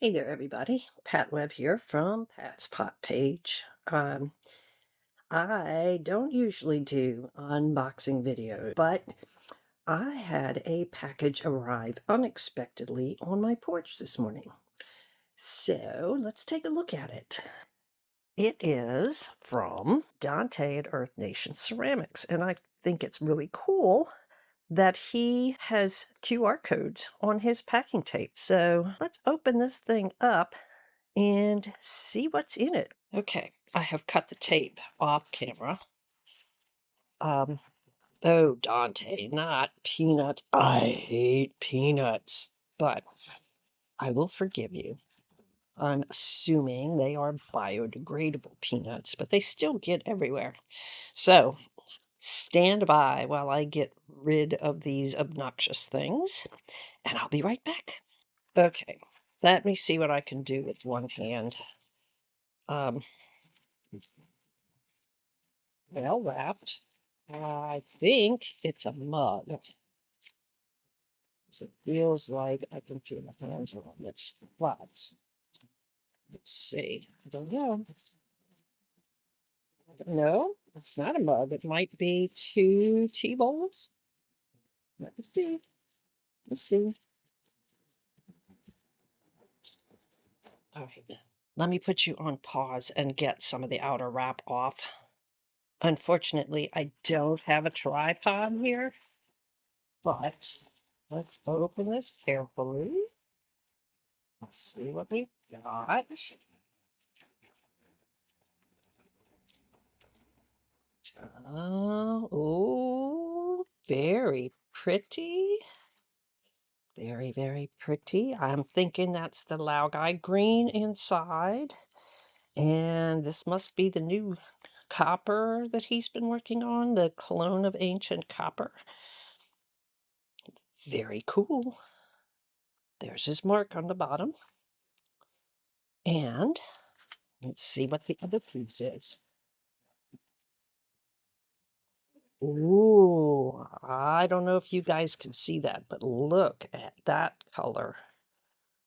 Hey there, everybody. Pat Webb here from Pat's Pot Page. I don't usually do unboxing videos, but I had a package arrive unexpectedly on my porch this morning. So let's take a look at it. It is from Dante at Earth Nation Ceramics, and I think it's really cool that he has QR codes on his packing tape. So let's open this thing up and see what's in it. Okay, I have cut the tape off camera. Um, oh, Dante, not peanuts. I hate peanuts, but I will forgive you. I'm assuming they are biodegradable peanuts, but they still get everywhere. So stand by while I get rid of these obnoxious things, and I'll be right back. Okay, let me see what I can do with one hand. Um, well wrapped. I think it's a mug. So it feels like I can feel my hands on it. But let's see. I don't know. No, it's not a mug. It might be two tea bowls. Let me see. Let's see. All right. Let me put you on pause and get some of the outer wrap off. Unfortunately, I don't have a tripod here, but let's open this carefully. Let's see what we got. Oh, very pretty. Very, very pretty. I'm thinking that's the Laogai green inside. And this must be the new copper that he's been working on, the clone of ancient copper. Very cool. There's his mark on the bottom. And let's see what the other piece is. Ooh, I don't know if you guys can see that, but look at that color.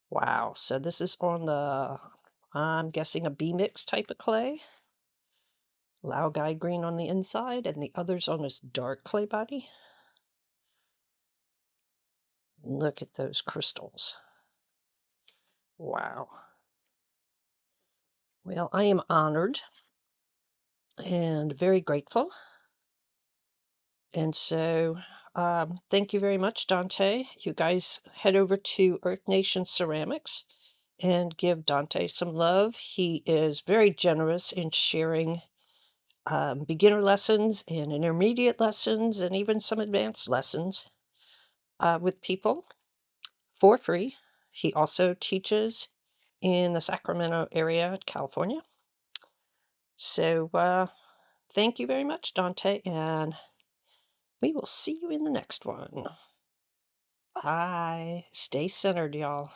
Wow, so this is on the, I'm guessing a B-mix type of clay. Laogai green on the inside, and the other's on this dark clay body. Look at those crystals. Wow. Well, I am honored and very grateful. And so, thank you very much, Dante. You guys head over to Earth Nation Ceramics and give Dante some love. He is very generous in sharing beginner lessons and intermediate lessons and even some advanced lessons with people for free. He also teaches in the Sacramento area, California. So thank you very much, Dante, and we will see you in the next one. Bye. Stay centered, y'all.